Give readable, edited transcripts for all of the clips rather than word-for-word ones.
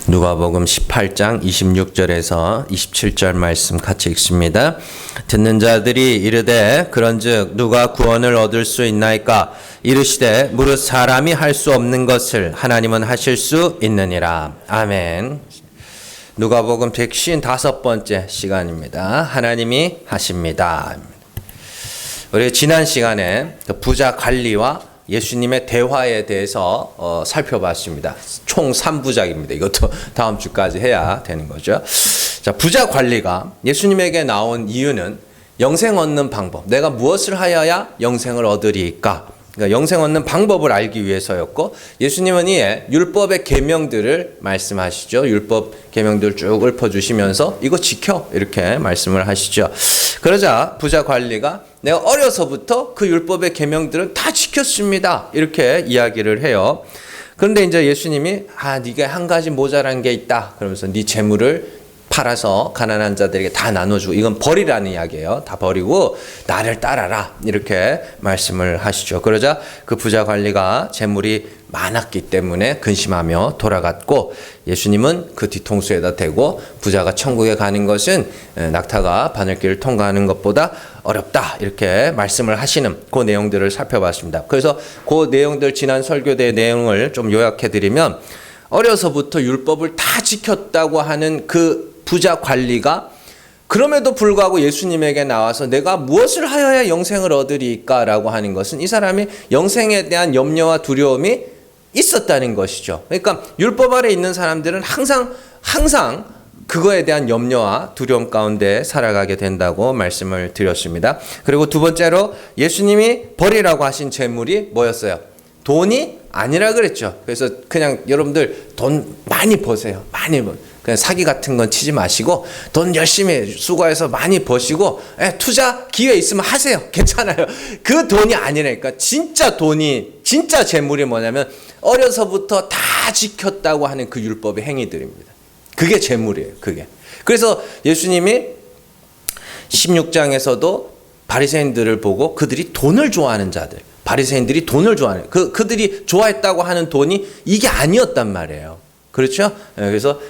누가복음 18장 26절에서 27절 말씀 같이 읽습니다. 듣는 자들이 이르되 그런즉 누가 구원을 얻을 수 있나이까? 이르시되 무릇 사람이 할 수 없는 것을 하나님은 하실 수 있느니라. 아멘. 누가복음 155번째 시간입니다. 하나님이 하십니다. 우리 지난 시간에 부자 관리와 예수님의 대화에 대해서 살펴봤습니다. 총 3부작입니다. 이것도 다음 주까지 해야 되는 거죠. 자, 부자 관리가 예수님에게 나온 이유는 영생 얻는 방법, 내가 무엇을 하여야 영생을 얻으리까? 그러니까 영생 얻는 방법을 알기 위해서였고, 예수님은 이에 율법의 계명들을 말씀하시죠. 율법 계명들 쭉 읊어주시면서 이거 지켜 이렇게 말씀을 하시죠. 그러자 부자 관리가 내가 어려서부터 그 율법의 계명들은 다 지켰습니다 이렇게 이야기를 해요. 그런데 이제 예수님이 네가 한 가지 모자란 게 있다 그러면서 네 재물을 팔아서 가난한 자들에게 다 나눠주고, 이건 버리라는 이야기예요. 다 버리고 나를 따라라 이렇게 말씀을 하시죠. 그러자 그 부자 관리가 재물이 많았기 때문에 근심하며 돌아갔고, 예수님은 그 뒤통수에다 대고 부자가 천국에 가는 것은 낙타가 바늘길을 통과하는 것보다 어렵다 이렇게 말씀을 하시는 그 내용들을 살펴봤습니다. 그래서 그 내용들, 지난 설교대의 내용을 좀 요약해 드리면, 어려서부터 율법을 다 지켰다고 하는 그 부자 관리가 그럼에도 불구하고 예수님에게 나와서 내가 무엇을 하여야 영생을 얻으리까 라고 하는 것은 이 사람이 영생에 대한 염려와 두려움이 있었다는 것이죠. 그러니까 율법 아래 있는 사람들은 항상 그거에 대한 염려와 두려움 가운데 살아가게 된다고 말씀을 드렸습니다. 그리고 두 번째로 예수님이 버리라고 하신 재물이 뭐였어요? 돈이 아니라 그랬죠. 그래서 그냥 여러분들 돈 많이 버세요. 그냥 사기 같은 건 치지 마시고 돈 열심히 수고해서 많이 버시고 투자 기회 있으면 하세요. 괜찮아요. 그 돈이 아니라니까. 진짜 돈이, 진짜 재물이 뭐냐면 어려서부터 다 지켰다고 하는 그 율법의 행위들입니다. 그게 재물이에요. 그게. 그래서 예수님이 16장에서도 바리새인들을 보고 그들이 돈을 좋아하는 자들, 바리새인들이 돈을 좋아하는, 그들이 좋아했다고 하는 돈이 이게 아니었단 말이에요. 그렇죠? 그래서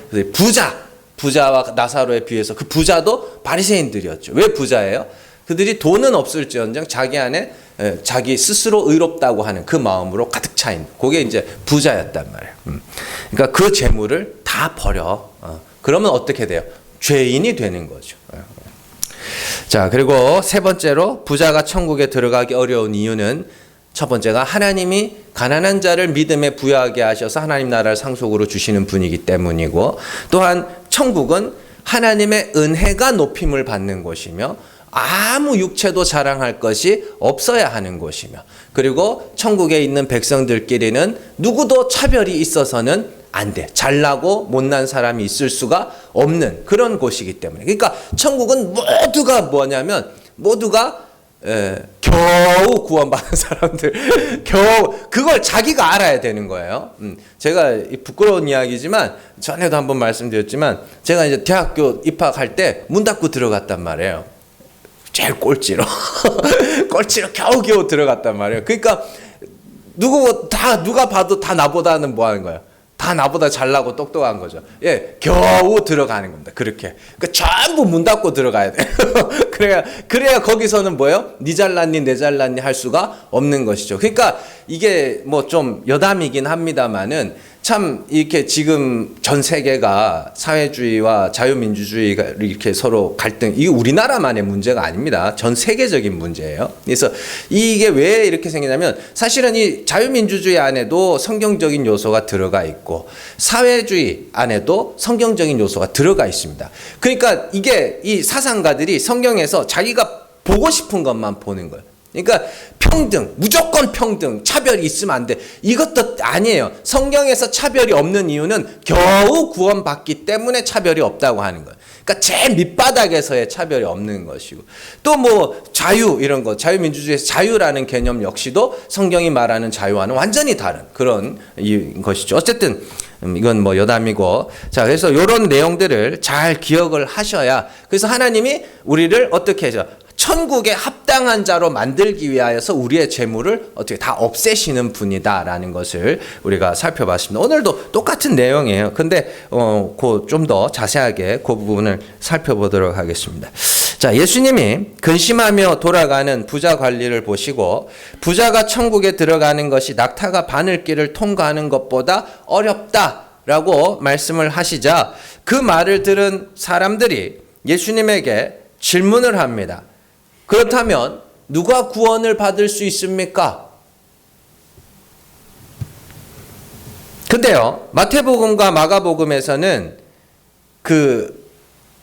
부자와 나사로에 비해서 그 부자도 바리새인들이었죠. 왜 부자예요? 그들이 돈은 없을지언정 자기 안에 자기 스스로 의롭다고 하는 그 마음으로 가득 차 있는, 그게 이제 부자였단 말이에요. 그러니까 그 재물을 다 버려. 그러면 어떻게 돼요? 죄인이 되는 거죠. 자, 그리고 세 번째로 부자가 천국에 들어가기 어려운 이유는, 첫 번째가 하나님이 가난한 자를 믿음에 부여하게 하셔서 하나님 나라를 상속으로 주시는 분이기 때문이고, 또한 천국은 하나님의 은혜가 높임을 받는 곳이며 아무 육체도 자랑할 것이 없어야 하는 곳이며, 그리고 천국에 있는 백성들끼리는 누구도 차별이 있어서는 안 돼. 잘나고 못난 사람이 있을 수가 없는 그런 곳이기 때문에. 그러니까 천국은 모두가 뭐냐면 모두가 겨우 구원받은 사람들, 겨우 그걸 자기가 알아야 되는 거예요. 제가 부끄러운 이야기지만 전에도 한번 말씀드렸지만, 제가 이제 대학교 입학할 때 문 닫고 들어갔단 말이에요. 제일 꼴찌로 겨우 들어갔단 말이에요. 그러니까 누가 봐도 다 나보다는 뭐 하는 거예요? 다 나보다 잘나고 똑똑한 거죠. 겨우 들어가는 겁니다. 그렇게. 그러니까 전부 문 닫고 들어가야 돼요. 그래야 거기서는 뭐예요? 니 잘났니, 내 잘났니 할 수가 없는 것이죠. 그러니까 이게 뭐 좀 여담이긴 합니다만은, 참 이렇게 지금 전 세계가 사회주의와 자유민주주의가 이렇게 서로 갈등, 이게 우리나라만의 문제가 아닙니다. 전 세계적인 문제예요. 그래서 이게 왜 이렇게 생기냐면, 사실은 이 자유민주주의 안에도 성경적인 요소가 들어가 있고 사회주의 안에도 성경적인 요소가 들어가 있습니다. 그러니까 이게 이 사상가들이 성경에서 자기가 보고 싶은 것만 보는 거예요. 그러니까 평등, 무조건 평등, 차별이 있으면 안 돼. 이것도 아니에요. 성경에서 차별이 없는 이유는 겨우 구원받기 때문에 차별이 없다고 하는 거예요. 그러니까 제일 밑바닥에서의 차별이 없는 것이고, 또 뭐 자유 이런 거, 자유민주주의에서 자유라는 개념 역시도 성경이 말하는 자유와는 완전히 다른 그런 것이죠. 어쨌든 이건 뭐 여담이고, 자, 그래서 이런 내용들을 잘 기억을 하셔야, 그래서 하나님이 우리를 어떻게 해서 천국에 합당한 자로 만들기 위하여서 우리의 재물을 어떻게 다 없애시는 분이다라는 것을 우리가 살펴봤습니다. 오늘도 똑같은 내용이에요. 근데 좀 더 자세하게 그 부분을 살펴보도록 하겠습니다. 자, 예수님이 근심하며 돌아가는 부자 관리를 보시고 부자가 천국에 들어가는 것이 낙타가 바늘길을 통과하는 것보다 어렵다라고 말씀을 하시자 그 말을 들은 사람들이 예수님에게 질문을 합니다. 그렇다면 누가 구원을 받을 수 있습니까? 근데요, 마태복음과 마가복음에서는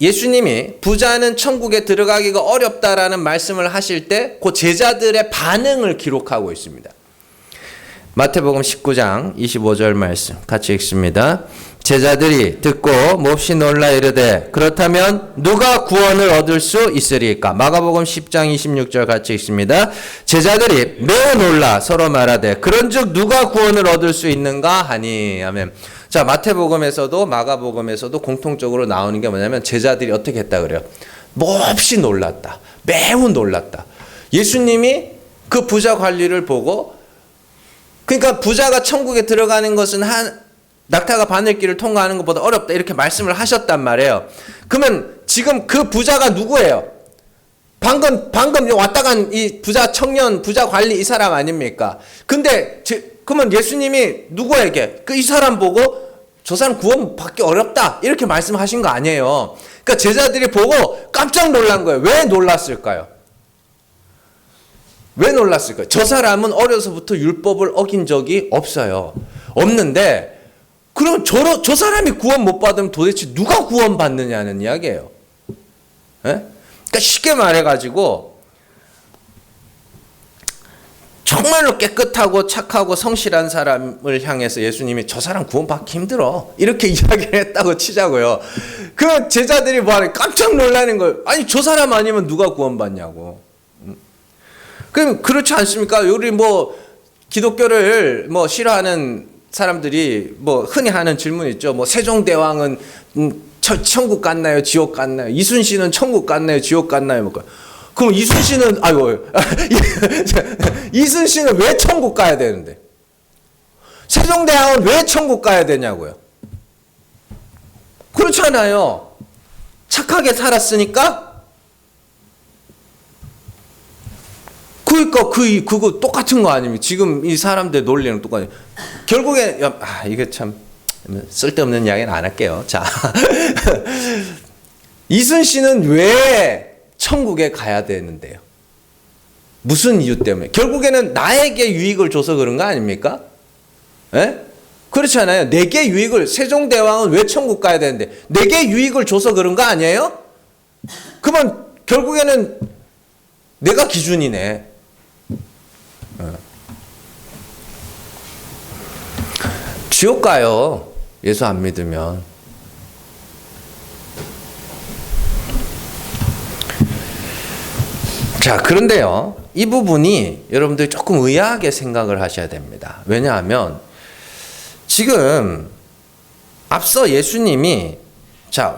예수님이 부자는 천국에 들어가기가 어렵다라는 말씀을 하실 때 그 제자들의 반응을 기록하고 있습니다. 마태복음 19장 25절 말씀 같이 읽습니다. 제자들이 듣고 몹시 놀라 이르되 그렇다면 누가 구원을 얻을 수 있으리까? 마가복음 10장 26절 같이 읽습니다. 제자들이 매우 놀라 서로 말하되 그런즉 누가 구원을 얻을 수 있는가 하니. 아멘. 자, 마태복음에서도 마가복음에서도 공통적으로 나오는 게 뭐냐면 제자들이 어떻게 했다 그래요? 몹시 놀랐다. 매우 놀랐다. 예수님이 그 부자 관리를 보고, 그러니까 부자가 천국에 들어가는 것은 낙타가 바늘길을 통과하는 것보다 어렵다 이렇게 말씀을 하셨단 말이에요. 그러면 지금 그 부자가 누구예요? 방금 왔다 간 이 부자 청년, 부자 관리 이 사람 아닙니까? 근데 그러면 예수님이 누구에게 이 사람 보고 저 사람 구원 받기 어렵다 이렇게 말씀하신 거 아니에요. 그러니까 제자들이 보고 깜짝 놀란 거예요. 왜 놀랐을까요? 왜 놀랐을까요? 저 사람은 어려서부터 율법을 어긴 적이 없어요. 없는데 그럼 저 사람이 구원 못 받으면 도대체 누가 구원 받느냐는 이야기예요. 예? 그러니까 쉽게 말해가지고 정말로 깨끗하고 착하고 성실한 사람을 향해서 예수님이 저 사람 구원 받기 힘들어 이렇게 이야기를 했다고 치자고요. 그 제자들이 뭐하래? 깜짝 놀라는 거예요. 아니 저 사람 아니면 누가 구원 받냐고. 그럼 그렇지 않습니까? 우리 기독교를 싫어하는 사람들이 흔히 하는 질문 있죠. 세종대왕은 천국 갔나요? 지옥 갔나요? 이순신은 천국 갔나요? 지옥 갔나요? 그럼 이순신은 이순신은 왜 천국 가야 되는데? 세종대왕은 왜 천국 가야 되냐고요? 그렇잖아요. 착하게 살았으니까. 그러니까 그거 똑같은 거 아닙니까? 지금 이 사람들 논리는 똑같아요. 결국에 이게 참 쓸데없는 이야기는 안 할게요. 자, 이순신은 왜 천국에 가야 되는데요? 무슨 이유 때문에? 결국에는 나에게 유익을 줘서 그런 거 아닙니까? 예? 그렇지 않아요? 내게 유익을, 세종대왕은 왜 천국 가야 되는데 내게 유익을 줘서 그런 거 아니에요? 그러면 결국에는 내가 기준이네. 지옥 가요. 예수 안 믿으면. 자, 그런데요. 이 부분이 여러분들이 조금 의아하게 생각을 하셔야 됩니다. 왜냐하면 지금 앞서 예수님이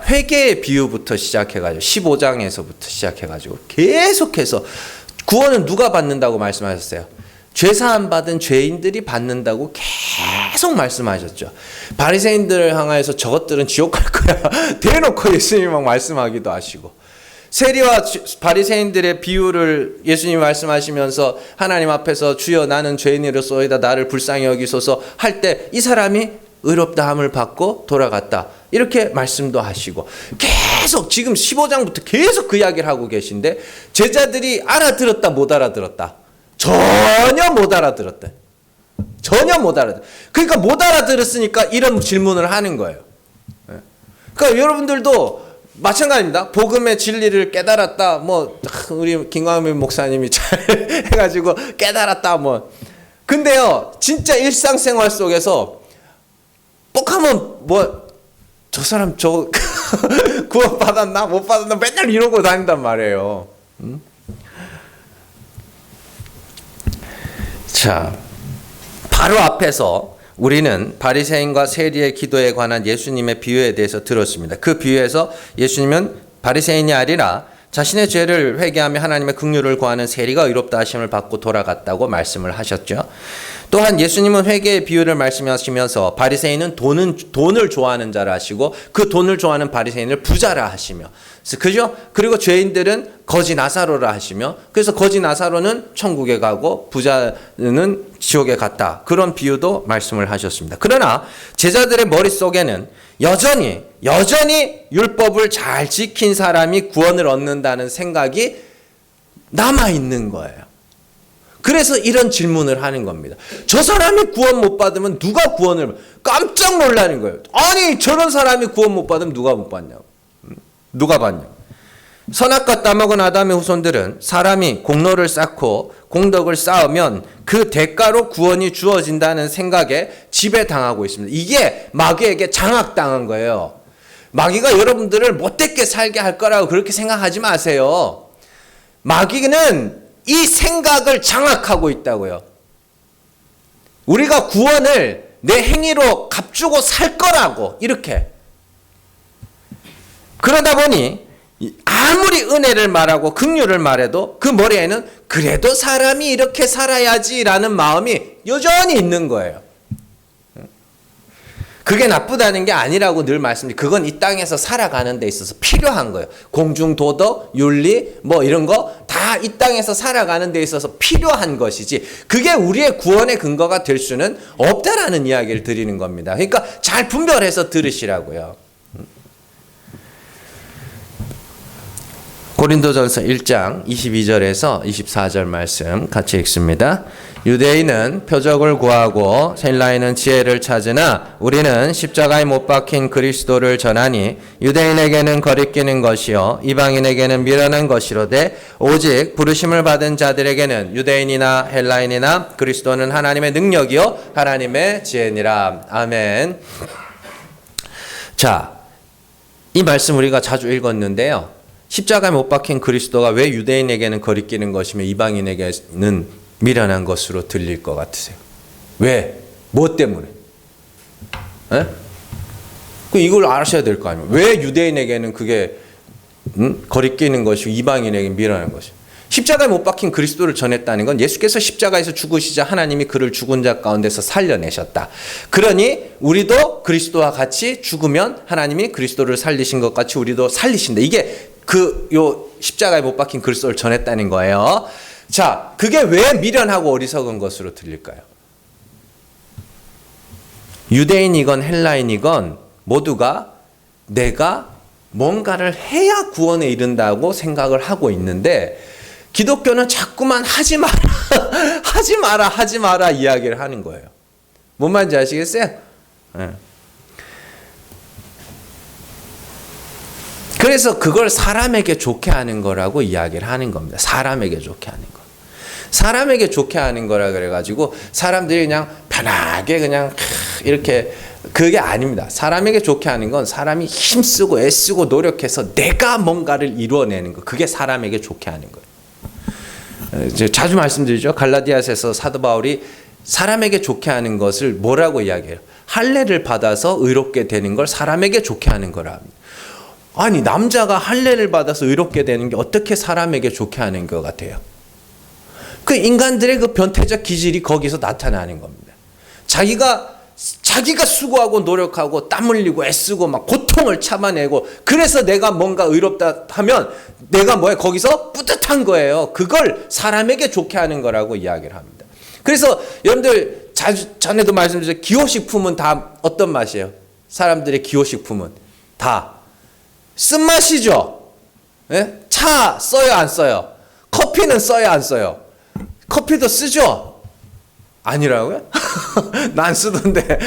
회개의 비유부터 시작해가지고 15장에서부터 시작해가지고 계속해서 구원은 누가 받는다고 말씀하셨어요? 죄사함 받은 죄인들이 받는다고 계속 말씀하셨죠. 바리새인들을 향하여서 저것들은 지옥 갈 거야 대놓고 예수님이 막 말씀하기도 하시고, 세리와 바리새인들의 비유를 예수님이 말씀하시면서 하나님 앞에서 주여 나는 죄인이로소이다 나를 불쌍히 여기소서 할 때 이 사람이 의롭다함을 받고 돌아갔다 이렇게 말씀도 하시고, 계속 지금 15장부터 계속 그 이야기를 하고 계신데 제자들이 알아들었다 못 알아들었다? 전혀 못 알아들었다. 전혀 못 알아들었다. 그러니까 못 알아들었으니까 이런 질문을 하는 거예요. 그러니까 여러분들도 마찬가지입니다. 복음의 진리를 깨달았다. 우리 김광민 목사님이 잘 해가지고 깨달았다. 근데요, 진짜 일상생활 속에서 뻑하면 저 사람 구원 받았나 못 받았나 맨날 이러고 다닌단 말이에요. 자, 바로 앞에서 우리는 바리새인과 세리의 기도에 관한 예수님의 비유에 대해서 들었습니다. 그 비유에서 예수님은 바리새인이 아니라 자신의 죄를 회개하며 하나님의 긍휼을 구하는 세리가 의롭다 하심을 받고 돌아갔다고 말씀을 하셨죠. 또한 예수님은 회개의 비유를 말씀하시면서 바리새인은 돈을 좋아하는 자라 하시고 그 돈을 좋아하는 바리새인을 부자라 하시며, 그죠? 그리고 죄인들은 거지 나사로라 하시며, 그래서 거지 나사로는 천국에 가고 부자는 지옥에 갔다, 그런 비유도 말씀을 하셨습니다. 그러나 제자들의 머릿속에는 여전히 율법을 잘 지킨 사람이 구원을 얻는다는 생각이 남아있는 거예요. 그래서 이런 질문을 하는 겁니다. 저 사람이 구원 못 받으면 누가 구원을, 깜짝 놀라는 거예요. 아니, 저런 사람이 구원 못 받으면 누가 못 받냐고. 누가 받냐고. 선악과 따먹은 아담의 후손들은 사람이 공로를 쌓고 공덕을 쌓으면 그 대가로 구원이 주어진다는 생각에 지배당하고 있습니다. 이게 마귀에게 장악당한 거예요. 마귀가 여러분들을 못되게 살게 할 거라고 그렇게 생각하지 마세요. 마귀는 이 생각을 장악하고 있다고요. 우리가 구원을 내 행위로 값주고 살 거라고, 이렇게. 그러다 보니 아무리 은혜를 말하고 긍휼을 말해도 그 머리에는 그래도 사람이 이렇게 살아야지라는 마음이 여전히 있는 거예요. 그게 나쁘다는 게 아니라고 늘 말씀드리고, 그건 이 땅에서 살아가는 데 있어서 필요한 거예요. 공중도덕, 윤리, 뭐 이런 거 다 이 땅에서 살아가는 데 있어서 필요한 것이지, 그게 우리의 구원의 근거가 될 수는 없다라는 이야기를 드리는 겁니다. 그러니까 잘 분별해서 들으시라고요. 고린도전서 1장 22절에서 24절 말씀 같이 읽습니다. 유대인은 표적을 구하고 헬라인은 지혜를 찾으나 우리는 십자가에 못 박힌 그리스도를 전하니 유대인에게는 거리끼는 것이요 이방인에게는 미련한 것이로되 오직 부르심을 받은 자들에게는 유대인이나 헬라인이나 그리스도는 하나님의 능력이요 하나님의 지혜니라. 아멘. 자, 이 말씀 우리가 자주 읽었는데요. 십자가에 못 박힌 그리스도가 왜 유대인에게는 거리끼는 것이며 이방인에게는 미련한 것으로 들릴 것 같으세요? 왜? 뭐 때문에? 이걸 아셔야 될 거 아니에요. 왜 유대인에게는 그게 거리끼는 것이고 이방인에게는 미련한 것이고. 십자가에 못 박힌 그리스도를 전했다는 건 예수께서 십자가에서 죽으시자 하나님이 그를 죽은 자 가운데서 살려내셨다. 그러니 우리도 그리스도와 같이 죽으면 하나님이 그리스도를 살리신 것 같이 우리도 살리신다. 이게 요 십자가에 못 박힌 그리스도를 전했다는 거예요. 자, 그게 왜 미련하고 어리석은 것으로 들릴까요? 유대인이건 헬라인이건 모두가 내가 뭔가를 해야 구원에 이른다고 생각을 하고 있는데, 기독교는 자꾸만 하지 마라, 하지 마라 이야기를 하는 거예요. 뭔 말인지 아시겠어요? 네. 그래서 그걸 사람에게 좋게 하는 거라고 이야기를 하는 겁니다. 사람에게 좋게 하는 거. 사람에게 좋게 하는 거라 그래가지고 사람들이 그냥 편하게 그냥 이렇게, 그게 아닙니다. 사람에게 좋게 하는 건 사람이 힘쓰고 애쓰고 노력해서 내가 뭔가를 이루어내는 거. 그게 사람에게 좋게 하는 거예요. 이제 자주 말씀드리죠. 갈라디아서에서 사도 바울이 사람에게 좋게 하는 것을 뭐라고 이야기해요? 할례를 받아서 의롭게 되는 걸 사람에게 좋게 하는 거라 합니다. 아니, 남자가 할례를 받아서 의롭게 되는 게 어떻게 사람에게 좋게 하는 것 같아요? 그 인간들의 그 변태적 기질이 거기서 나타나는 겁니다. 자기가 수고하고 노력하고 땀 흘리고 애쓰고 막 고통을 참아내고, 그래서 내가 뭔가 의롭다 하면 내가 뭐야? 거기서 뿌듯한 거예요. 그걸 사람에게 좋게 하는 거라고 이야기를 합니다. 그래서 여러분들 전에도 말씀드렸죠. 기호식품은 다 어떤 맛이에요? 사람들의 기호식품은 다 쓴맛이죠. 예? 차 써요, 안 써요? 커피는 써요, 안 써요? 커피도 쓰죠? 아니라고요? 난 쓰던데.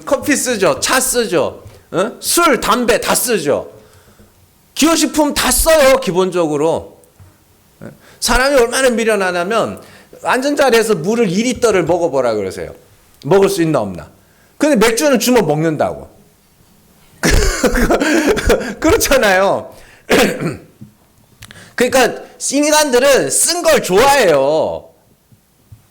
커피 쓰죠, 차 쓰죠, 술, 담배 다 쓰죠. 기호식품 다 써요, 기본적으로. 사람이 얼마나 미련하냐면 앉은 자리에서 물을 2리터를 먹어보라 그러세요. 먹을 수 있나 없나? 근데 맥주는 주워 먹는다고. 그렇잖아요. 그러니까 인간들은 쓴 걸 좋아해요.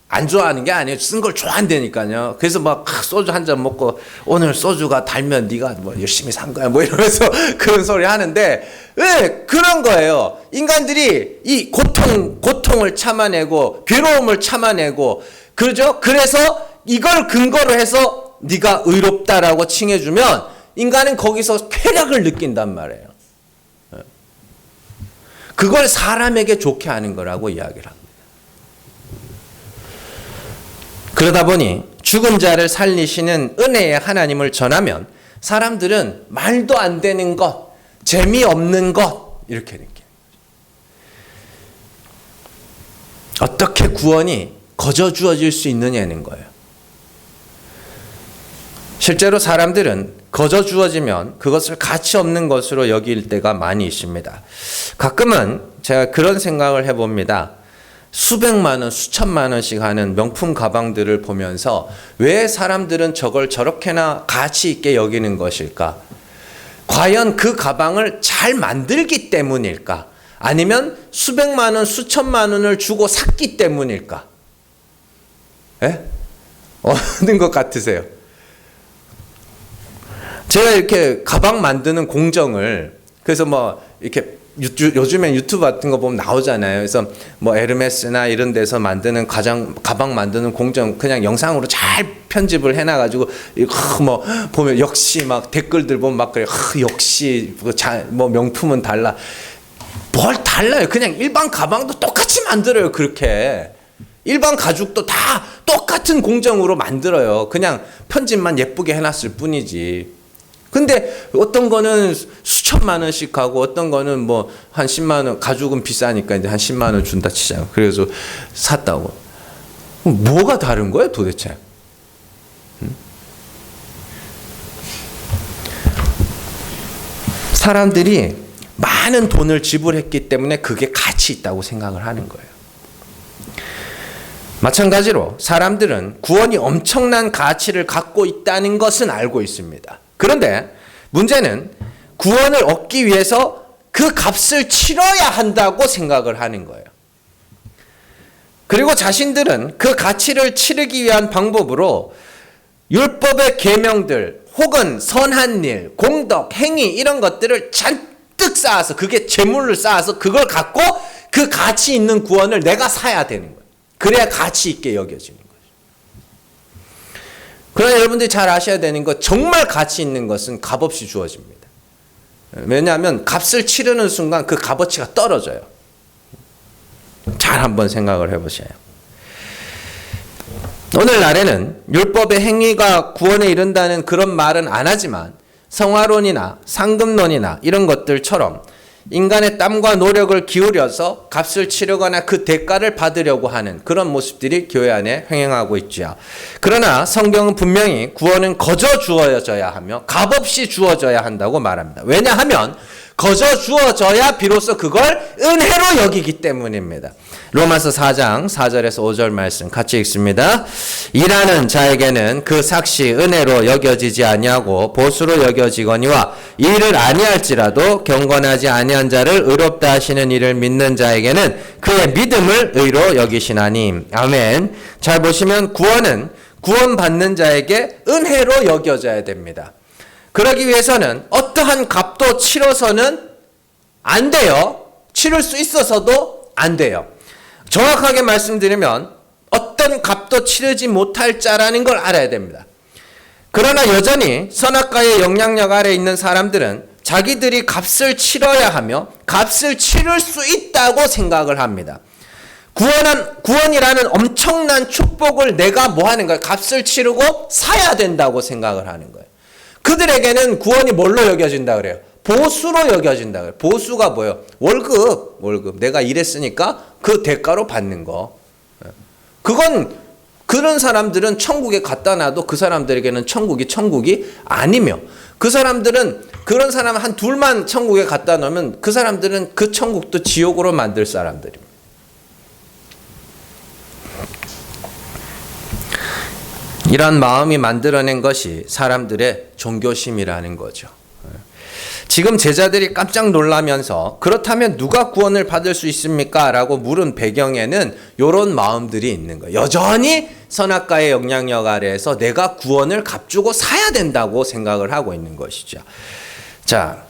안 좋아하는 게 아니에요. 쓴 걸 좋아한다니까요. 그래서 막 소주 한 잔 먹고 오늘 소주가 달면 네가 뭐 열심히 산 거야 뭐 이러면서 그런 소리 하는데 왜 그런 거예요. 인간들이 이 고통을 참아내고 괴로움을 참아내고 그러죠. 그래서 이걸 근거로 해서 네가 의롭다라고 칭해주면 인간은 거기서 쾌락을 느낀단 말이에요. 그걸 사람에게 좋게 하는 거라고 이야기를 합니다. 그러다 보니 죽은 자를 살리시는 은혜의 하나님을 전하면 사람들은 말도 안 되는 것, 재미없는 것 이렇게 느껴요. 어떻게 구원이 거저 주어질 수 있느냐는 거예요. 실제로 사람들은 거저 주어지면 그것을 가치 없는 것으로 여길 때가 많이 있습니다. 가끔은 제가 그런 생각을 해봅니다. 수백만 원, 수천만 원씩 하는 명품 가방들을 보면서 왜 사람들은 저걸 저렇게나 가치 있게 여기는 것일까? 과연 그 가방을 잘 만들기 때문일까? 아니면 수백만 원, 수천만 원을 주고 샀기 때문일까? 예? 어느 것 같으세요? 제가 이렇게 가방 만드는 공정을 그래서 뭐 이렇게 요즘엔 유튜브 같은 거 보면 나오잖아요. 그래서 뭐 에르메스나 이런 데서 만드는 가방 만드는 공정 그냥 영상으로 잘 편집을 해놔가지고 뭐 보면 역시 막 댓글들 보면 막 그래 역시 뭐 명품은 달라. 뭘 달라요? 그냥 일반 가방도 똑같이 만들어요. 그렇게 일반 가죽도 다 똑같은 공정으로 만들어요. 그냥 편집만 예쁘게 해놨을 뿐이지. 근데 어떤 거는 수천만 원씩 하고 어떤 거는 뭐 한 10만 원, 가죽은 비싸니까 이제 한 10만 원 준다 치자고. 그래서 샀다고. 뭐가 다른 거예요 도대체? 사람들이 많은 돈을 지불했기 때문에 그게 가치 있다고 생각을 하는 거예요. 마찬가지로 사람들은 구원이 엄청난 가치를 갖고 있다는 것은 알고 있습니다. 그런데 문제는 구원을 얻기 위해서 그 값을 치러야 한다고 생각을 하는 거예요. 그리고 자신들은 그 가치를 치르기 위한 방법으로 율법의 계명들 혹은 선한 일, 공덕, 행위 이런 것들을 잔뜩 쌓아서 그게 재물을 쌓아서 그걸 갖고 그 가치 있는 구원을 내가 사야 되는 거예요. 그래야 가치 있게 여겨지는 거예요. 그러나 여러분들이 잘 아셔야 되는 것, 정말 가치 있는 것은 값없이 주어집니다. 왜냐하면 값을 치르는 순간 그 값어치가 떨어져요. 잘 한번 생각을 해보세요. 오늘날에는 율법의 행위가 구원에 이른다는 그런 말은 안 하지만 성화론이나 상급론이나 이런 것들처럼 인간의 땀과 노력을 기울여서 값을 치르거나 그 대가를 받으려고 하는 그런 모습들이 교회 안에 횡행하고 있죠. 그러나 성경은 분명히 구원은 거저 주어져야 하며 값없이 주어져야 한다고 말합니다. 왜냐하면 거저 주어져야 비로소 그걸 은혜로 여기기 때문입니다. 로마서 4장 4절에서 5절 말씀 같이 읽습니다. 일하는 자에게는 그 삭시 은혜로 여겨지지 아니하고 보수로 여겨지거니와 일을 아니할지라도 경건하지 아니한 자를 의롭다 하시는 이를 믿는 자에게는 그의 믿음을 의로 여기시나니. 아멘. 잘 보시면 구원은 구원받는 자에게 은혜로 여겨져야 됩니다. 그러기 위해서는 어떠한 값도 치러서는 안 돼요. 치를 수 있어서도 안 돼요. 정확하게 말씀드리면 어떤 값도 치르지 못할 자라는 걸 알아야 됩니다. 그러나 여전히 선악과의 영향력 아래 있는 사람들은 자기들이 값을 치러야 하며 값을 치를 수 있다고 생각을 합니다. 구원이라는 엄청난 축복을 내가 뭐 하는 거예요? 값을 치르고 사야 된다고 생각을 하는 거예요. 그들에게는 구원이 뭘로 여겨진다 그래요? 보수로 여겨진다 그래요. 보수가 뭐예요? 월급. 내가 일했으니까 그 대가로 받는 거. 그건 그런 사람들은 천국에 갖다 놔도 그 사람들에게는 천국이 아니며 그 사람들은 그런 사람 한 둘만 천국에 갖다 놓으면 그 사람들은 그 천국도 지옥으로 만들 사람들입니다. 이런 마음이 만들어낸 것이 사람들의 종교심이라는 거죠. 지금 제자들이 깜짝 놀라면서 그렇다면 누가 구원을 받을 수 있습니까? 라고 물은 배경에는 이런 마음들이 있는 거예요. 여전히 선악과의 영향력 아래에서 내가 구원을 값주고 사야 된다고 생각을 하고 있는 것이죠. 자,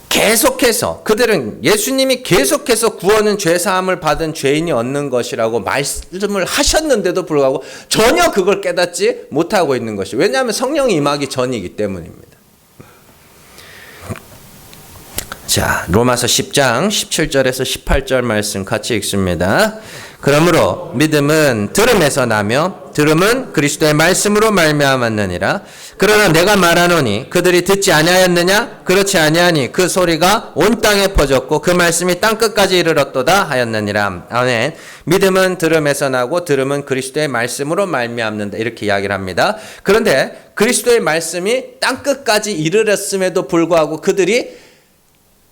계속해서 그들은 예수님이 계속해서 구원은 죄사함을 받은 죄인이 얻는 것이라고 말씀을 하셨는데도 불구하고 전혀 그걸 깨닫지 못하고 있는 것이, 왜냐하면 성령이 임하기 전이기 때문입니다. 자, 로마서 10장 17절에서 18절 말씀 같이 읽습니다. 그러므로 믿음은 들음에서 나며 들음은 그리스도의 말씀으로 말미암았느니라. 그러나 내가 말하노니 그들이 듣지 아니하였느냐? 그렇지 아니하니 그 소리가 온 땅에 퍼졌고 그 말씀이 땅끝까지 이르렀도다 하였느니라. 아멘. 믿음은 들음에서 나고 들음은 그리스도의 말씀으로 말미암는다, 이렇게 이야기를 합니다. 그런데 그리스도의 말씀이 땅끝까지 이르렀음에도 불구하고 그들이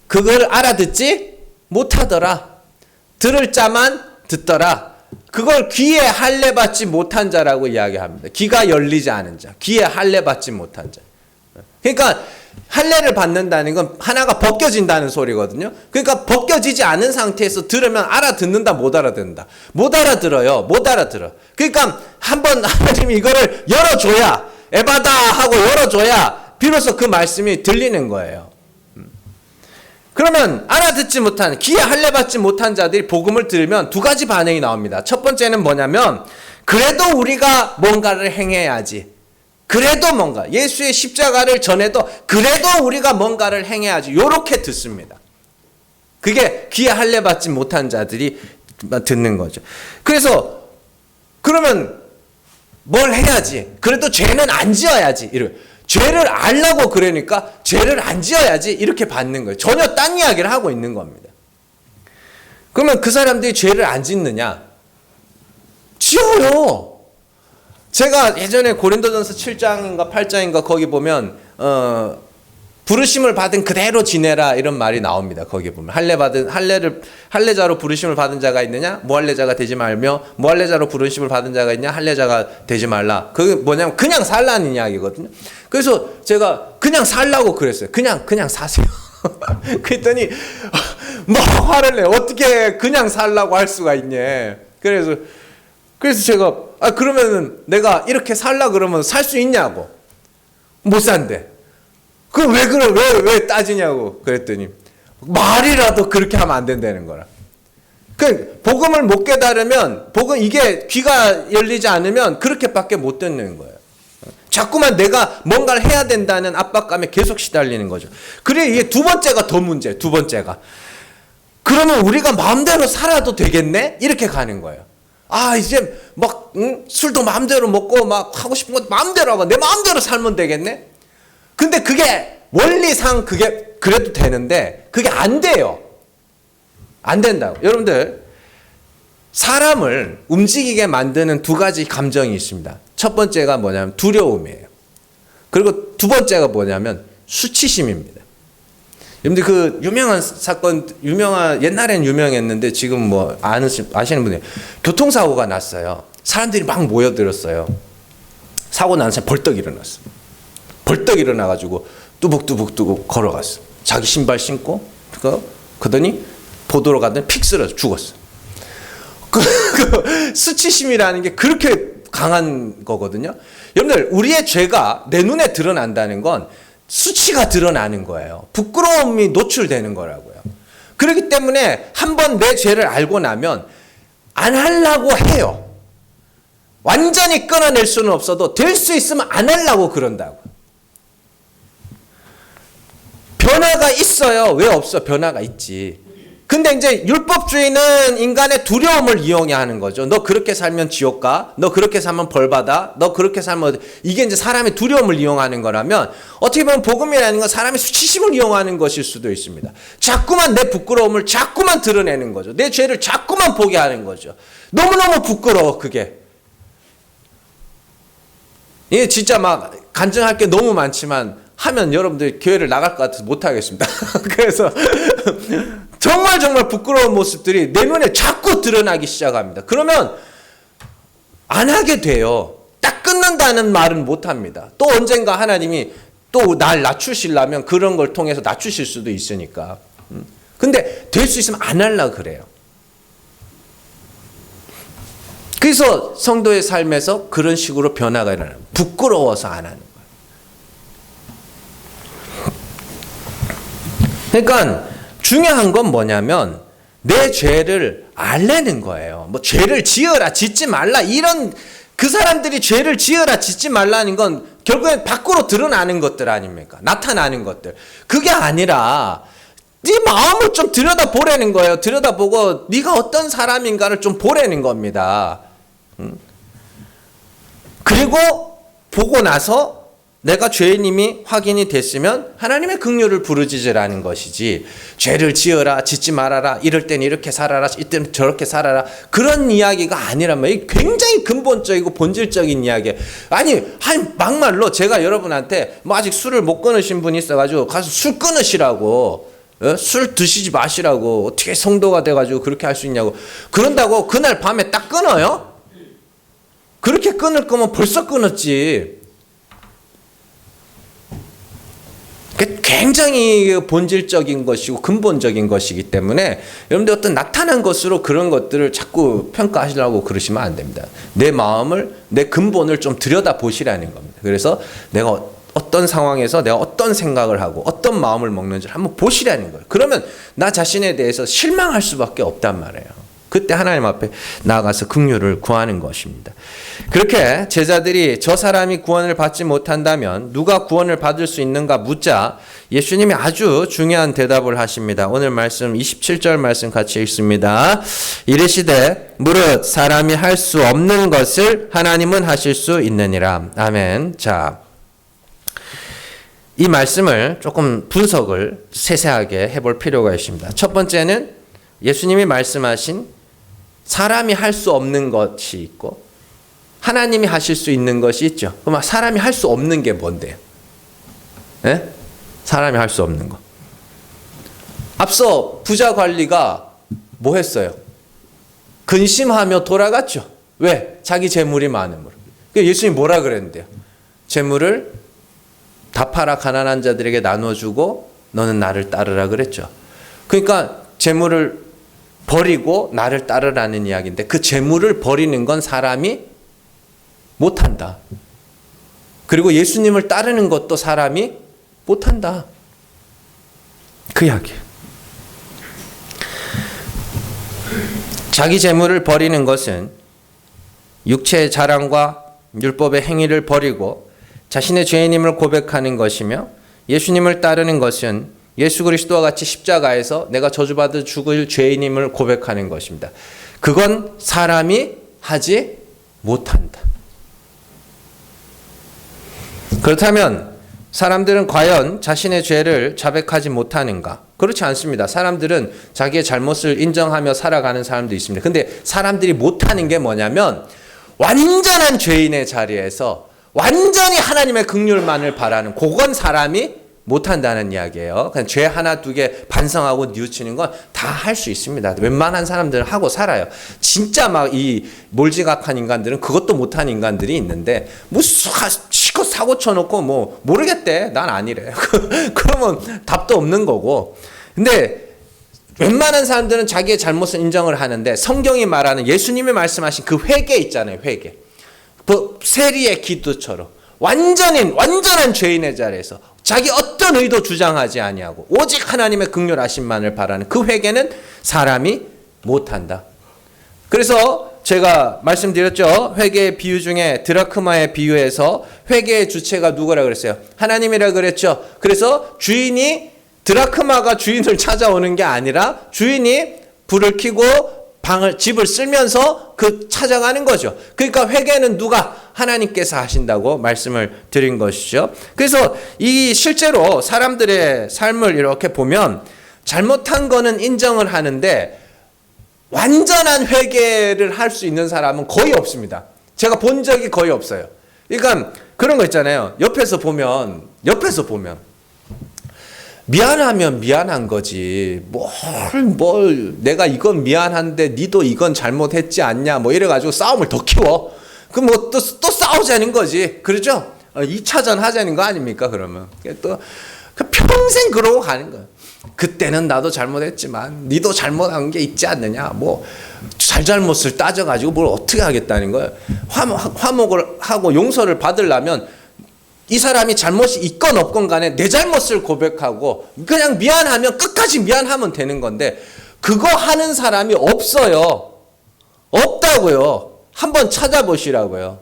그걸 알아듣지 못하더라. 들을 자만 듣더라. 그걸 귀에 할례 받지 못한 자라고 이야기합니다. 귀가 열리지 않은 자, 귀에 할례 받지 못한 자. 그러니까 할례를 받는다는 건 하나가 벗겨진다는 소리거든요. 그러니까 벗겨지지 않은 상태에서 들으면 알아듣는다, 못 알아듣는다. 못 알아들어요. 못 알아들어. 그러니까 한번 하나님이 이거를 열어줘야, 에바다 하고 열어줘야 비로소 그 말씀이 들리는 거예요. 그러면 알아듣지 못한, 귀에 할례 받지 못한 자들이 복음을 들으면 두 가지 반응이 나옵니다. 첫 번째는 뭐냐면, 그래도 우리가 뭔가를 행해야지. 그래도 뭔가, 예수의 십자가를 전해도 그래도 우리가 뭔가를 행해야지. 요렇게 듣습니다. 그게 귀에 할례 받지 못한 자들이 듣는 거죠. 그래서 그러면 뭘 해야지. 그래도 죄는 안 지어야지. 죄를 알라고 그러니까 죄를 안 지어야지, 이렇게 받는 거예요. 전혀 딴 이야기를 하고 있는 겁니다. 그러면 그 사람들이 죄를 안 짓느냐? 지어요. 제가 예전에 고린도전서 7장인가 8장인가 거기 보면 부르심을 받은 그대로 지내라, 이런 말이 나옵니다. 거기 보면 할례자로 부르심을 받은 자가 있느냐? 무할례자가 되지 말며, 무할례자로 부르심을 받은 자가 있냐? 할례자가 되지 말라. 그게 뭐냐면 그냥 살라는 이야기거든요. 그래서 제가 그냥 살라고 그랬어요. 그냥 사세요. 그랬더니 막 화를 내. 어떻게 그냥 살라고 할 수가 있냐. 그래서 제가 그러면은 내가 이렇게 살라 그러면 살 수 있냐고. 못 산대. 그럼 왜 따지냐고 그랬더니 말이라도 그렇게 하면 안 된다는 거라. 그 복음을 못 깨달으면, 이게 귀가 열리지 않으면 그렇게밖에 못 듣는 거예요. 자꾸만 내가 뭔가를 해야 된다는 압박감에 계속 시달리는 거죠. 그래, 이게 두 번째가 더 문제. 두 번째가, 그러면 우리가 마음대로 살아도 되겠네? 이렇게 가는 거예요. 이제 막 술도 마음대로 먹고 막 하고 싶은 거 마음대로 하고 내 마음대로 살면 되겠네? 근데 그게 원리상 그게 그래도 되는데 그게 안 돼요. 안 된다고. 여러분들, 사람을 움직이게 만드는 두 가지 감정이 있습니다. 첫 번째가 뭐냐면 두려움이에요. 그리고 두 번째가 뭐냐면 수치심입니다. 여러분들, 그 유명한 사건, 옛날엔 유명했는데 지금 뭐 아시는 분이, 교통사고가 났어요. 사람들이 막 모여들었어요. 사고 난 사람 벌떡 일어났어. 벌떡 일어나가지고 뚜벅뚜벅 걸어갔어. 자기 신발 신고, 그러더니 보도로 갔더니 픽 쓰러져 죽었어. 수치심이라는 게 그렇게 강한 거거든요. 여러분들, 우리의 죄가 내 눈에 드러난다는 건 수치가 드러나는 거예요. 부끄러움이 노출되는 거라고요. 그렇기 때문에 한번 내 죄를 알고 나면 안 하려고 해요. 완전히 끊어낼 수는 없어도 될 수 있으면 안 하려고 그런다고. 변화가 있어요. 왜 없어? 변화가 있지. 근데 이제 율법주의는 인간의 두려움을 이용해 하는 거죠. 너 그렇게 살면 지옥 가. 너 그렇게 살면 벌 받아. 너 그렇게 살면, 이게 이제 사람의 두려움을 이용하는 거라면, 어떻게 보면 복음이라는 건 사람의 수치심을 이용하는 것일 수도 있습니다. 자꾸만 내 부끄러움을 자꾸만 드러내는 거죠. 내 죄를 자꾸만 보게 하는 거죠. 너무너무 부끄러워, 그게. 이게 진짜 막 간증할 게 너무 많지만 하면 여러분들 교회를 나갈 것 같아서 못하겠습니다. 그래서 정말 부끄러운 모습들이 내 눈에 자꾸 드러나기 시작합니다. 그러면 안 하게 돼요. 딱 끊는다는 말은 못합니다. 또 언젠가 하나님이 또 날 낮추시려면 그런 걸 통해서 낮추실 수도 있으니까. 근데 될 수 있으면 안 하려고 그래요. 그래서 성도의 삶에서 그런 식으로 변화가 일어나요. 부끄러워서 안 하는 거예요. 그러니까 중요한 건 뭐냐면 내 죄를 알려는 거예요. 뭐 죄를 지어라, 짓지 말라, 이런 그 사람들이 죄를 지어라, 짓지 말라는 건 결국엔 밖으로 드러나는 것들 아닙니까? 나타나는 것들. 그게 아니라 네 마음을 좀 들여다보라는 거예요. 들여다보고 네가 어떤 사람인가를 좀 보라는 겁니다. 그리고 보고 나서 내가 죄인임이 확인이 됐으면 하나님의 긍휼을 부르짖으라는 것이지, 죄를 지어라, 짓지 말아라, 이럴 땐 이렇게 살아라, 이때는 저렇게 살아라, 그런 이야기가 아니라면 이게 굉장히 근본적이고 본질적인 이야기예요. 아니 막말로 제가 여러분한테 뭐 아직 술을 못 끊으신 분이 있어가지고 가서 술 끊으시라고, 술 드시지 마시라고, 어떻게 성도가 돼가지고 그렇게 할 수 있냐고, 그런다고 그날 밤에 딱 끊어요? 그렇게 끊을 거면 벌써 끊었지. 굉장히 본질적인 것이고 근본적인 것이기 때문에 여러분들 어떤 나타난 것으로 그런 것들을 자꾸 평가하시려고 그러시면 안 됩니다. 내 마음을, 내 근본을 좀 들여다보시라는 겁니다. 그래서 내가 어떤 상황에서 내가 어떤 생각을 하고 어떤 마음을 먹는지를 한번 보시라는 거예요. 그러면 나 자신에 대해서 실망할 수밖에 없단 말이에요. 그때 하나님 앞에 나아가서 긍휼을 구하는 것입니다. 그렇게 제자들이 저 사람이 구원을 받지 못한다면 누가 구원을 받을 수 있는가 묻자 예수님이 아주 중요한 대답을 하십니다. 오늘 말씀 27절 말씀 같이 읽습니다. 이르시되 무릇 사람이 할 수 없는 것을 하나님은 하실 수 있느니라. 아멘. 자, 이 말씀을 조금 분석을 세세하게 해볼 필요가 있습니다. 첫 번째는 예수님이 말씀하신 사람이 할 수 없는 것이 있고 하나님이 하실 수 있는 것이 있죠. 그럼 사람이 할 수 없는 게 뭔데요? 네? 사람이 할 수 없는 거. 앞서 부자 관리가 뭐 했어요? 근심하며 돌아갔죠. 왜? 자기 재물이 많음으로. 예수님이 뭐라 그랬는데요? 재물을 다 팔아 가난한 자들에게 나눠주고 너는 나를 따르라 그랬죠. 그러니까 재물을 버리고 나를 따르라는 이야기인데 그 재물을 버리는 건 사람이 못한다. 그리고 예수님을 따르는 것도 사람이 못한다. 그 이야기예요. 자기 재물을 버리는 것은 육체의 자랑과 율법의 행위를 버리고 자신의 죄인임을 고백하는 것이며, 예수님을 따르는 것은 예수 그리스도와 같이 십자가에서 내가 저주받아 죽을 죄인임을 고백하는 것입니다. 그건 사람이 하지 못한다. 그렇다면 사람들은 과연 자신의 죄를 자백하지 못하는가? 그렇지 않습니다. 사람들은 자기의 잘못을 인정하며 살아가는 사람도 있습니다. 근데 사람들이 못하는 게 뭐냐면 완전한 죄인의 자리에서 완전히 하나님의 긍휼만을 바라는, 그건 사람이 못한다는 이야기예요. 그냥 죄 하나 두 개 반성하고 뉘우치는 건 다 할 수 있습니다. 웬만한 사람들은 하고 살아요. 진짜 막 이 몰지각한 인간들은 그것도 못한 인간들이 있는데 뭐 실컷 사고 쳐놓고 뭐 모르겠대, 난 아니래. 그러면 답도 없는 거고. 근데 웬만한 사람들은 자기의 잘못을 인정을 하는데 성경이 말하는, 예수님이 말씀하신 그 회개 있잖아요. 회개. 뭐 세리의 기도처럼 완전한 죄인의 자리에서 자기 어떤 의도 주장하지 아니하고 오직 하나님의 긍휼하심만을 바라는 그 회개는 사람이 못한다. 그래서 제가 말씀드렸죠. 회개의 비유 중에 드라크마의 비유에서 회개의 주체가 누구라 그랬어요? 하나님이라 그랬죠. 그래서 주인이, 드라크마가 주인을 찾아오는 게 아니라 주인이 불을 켜고 집을 쓸면서 찾아가는 거죠. 그러니까 회개는 누가? 하나님께서 하신다고 말씀을 드린 것이죠. 그래서 이 실제로 사람들의 삶을 이렇게 보면 잘못한 거는 인정을 하는데 완전한 회개를 할 수 있는 사람은 거의 없습니다. 제가 본 적이 거의 없어요. 그러니까 그런 거 있잖아요. 옆에서 보면 미안하면 미안한 거지. 뭘 내가 이건 미안한데 니도 이건 잘못했지 않냐 뭐 이래가지고 싸움을 더 키워. 그럼 뭐 또 싸우자는 거지. 그러죠? 2차전 하자는 거 아닙니까? 그러면 또 평생 그러고 가는 거예요. 그때는 나도 잘못했지만 니도 잘못한 게 있지 않느냐. 뭐 잘잘못을 따져가지고 뭘 어떻게 하겠다는 거예요. 화목을 하고 용서를 받으려면 이 사람이 잘못이 있건 없건 간에 내 잘못을 고백하고 그냥 미안하면 끝까지 미안하면 되는 건데 그거 하는 사람이 없어요. 없다고요. 한번 찾아보시라고요.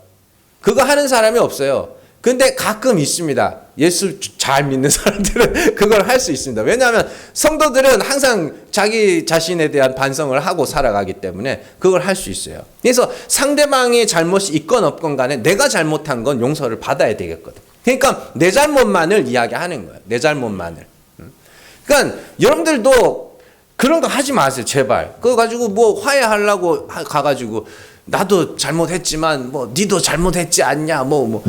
그거 하는 사람이 없어요. 근데 가끔 있습니다. 예수 잘 믿는 사람들은 그걸 할 수 있습니다. 왜냐하면 성도들은 항상 자기 자신에 대한 반성을 하고 살아가기 때문에 그걸 할 수 있어요. 그래서 상대방의 잘못이 있건 없건 간에 내가 잘못한 건 용서를 받아야 되겠거든. 그러니까 내 잘못만을 이야기하는 거예요. 내 잘못만을. 그러니까 여러분들도 그런 거 하지 마세요. 제발. 그거 가지고 뭐 화해하려고 가가지고 나도 잘못했지만 뭐 니도 잘못했지 않냐 뭐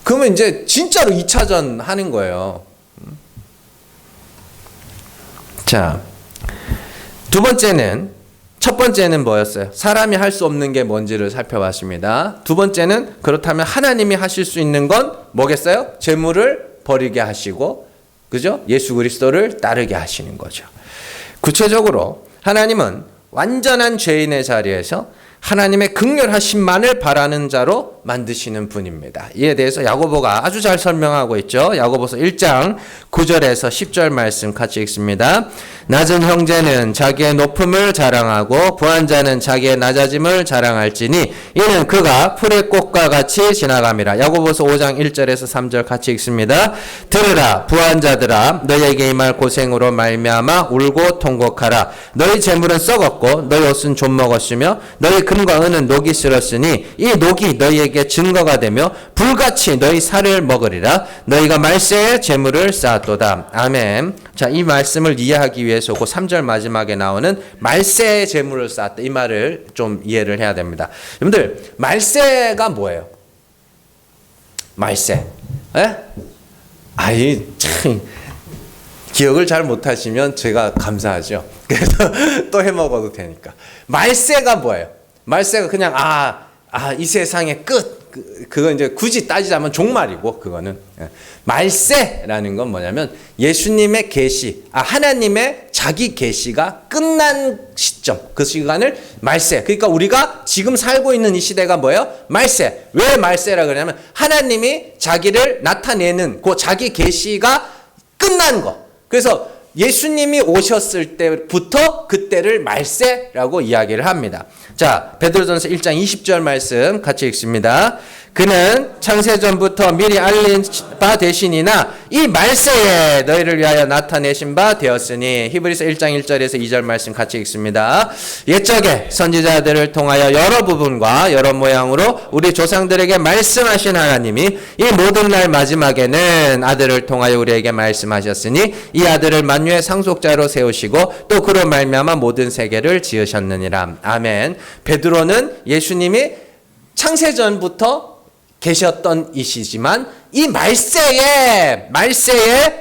그러면 이제 진짜로 2차전 하는 거예요. 자, 첫 번째는 뭐였어요? 사람이 할 수 없는 게 뭔지를 살펴봤습니다. 두 번째는 그렇다면 하나님이 하실 수 있는 건 뭐겠어요? 재물을 버리게 하시고, 그죠? 예수 그리스도를 따르게 하시는 거죠. 구체적으로 하나님은 완전한 죄인의 자리에서 하나님의 긍휼하심만을 바라는 자로 만드시는 분입니다. 이에 대해서 야고보가 아주 잘 설명하고 있죠. 야고보서 1장 9절에서 10절 말씀 같이 읽습니다. 낮은 형제는 자기의 높음을 자랑하고 부한 자는 자기의 낮아짐을 자랑할지니 이는 그가 풀의 꽃과 같이 지나감이라. 야고보서 5장 1절에서 3절 같이 읽습니다. 들으라 부한 자들아 너희에게 임할 고생으로 말미암아 울고 통곡하라. 너희 재물은 썩었고 너희 옷은 좀 먹었으며 너희 금과 은은 녹이 쓸었으니 이 녹이 너희에게 증거가 되며 불같이 너희 살을 먹으리라. 너희가 말세에 재물을 쌓았도다. 아멘. 자, 이 말씀을 이해하기 위해서 그 3절 마지막에 나오는 말세에 재물을 쌓았다. 이 말을 좀 이해를 해야 됩니다. 여러분들 말세가 뭐예요? 말세. 에? 아이 참 기억을 잘 못하시면 제가 감사하죠. 그래서 또 해먹어도 되니까. 말세가 뭐예요? 말세가 그냥 이 세상의 끝. 그거 이제 굳이 따지자면 종말이고 그거는. 말세라는 건 뭐냐면 예수님의 계시, 하나님의 자기 계시가 끝난 시점, 그 시간을 말세. 그러니까 우리가 지금 살고 있는 이 시대가 뭐예요? 말세. 왜 말세라 그러냐면 하나님이 자기를 나타내는 그 자기 계시가 끝난 거. 그래서 예수님이 오셨을 때부터 그때를 말세라고 이야기를 합니다. 자, 베드로전서 1장 20절 말씀 같이 읽습니다. 그는 창세전부터 미리 알린 바 되시니나 이 말세에 너희를 위하여 나타내신 바 되었으니. 히브리서 1장 1절에서 2절 말씀 같이 읽습니다. 옛적에 선지자들을 통하여 여러 부분과 여러 모양으로 우리 조상들에게 말씀하신 하나님이 이 모든 날 마지막에는 아들을 통하여 우리에게 말씀하셨으니 이 아들을 만유의 상속자로 세우시고 또 그로 말미암아 모든 세계를 지으셨느니라. 아멘. 베드로는 예수님이 창세전부터 계셨던 이시지만 이 말세에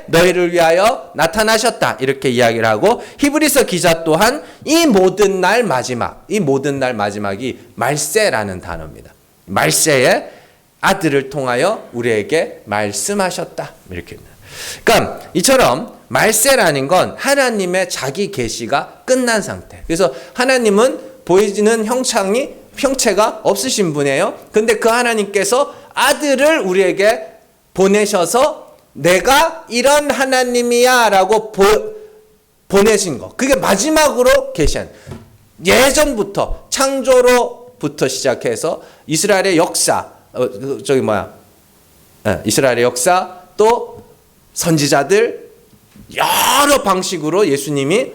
너희를 위하여 나타나셨다 이렇게 이야기를 하고, 히브리서 기자 또한 이 모든 날 마지막이 말세라는 단어입니다. 말세에 아들을 통하여 우리에게 말씀하셨다 이렇게. 그러니까 이처럼 말세라는 건 하나님의 자기 계시가 끝난 상태. 그래서 하나님은 보이지는 형체가 없으신 분이에요. 근데 그 하나님께서 아들을 우리에게 보내셔서 내가 이런 하나님이야 라고 보내신 거. 그게 마지막으로 계신, 예전부터 창조로부터 시작해서 이스라엘의 역사, 이스라엘의 역사, 또 선지자들, 여러 방식으로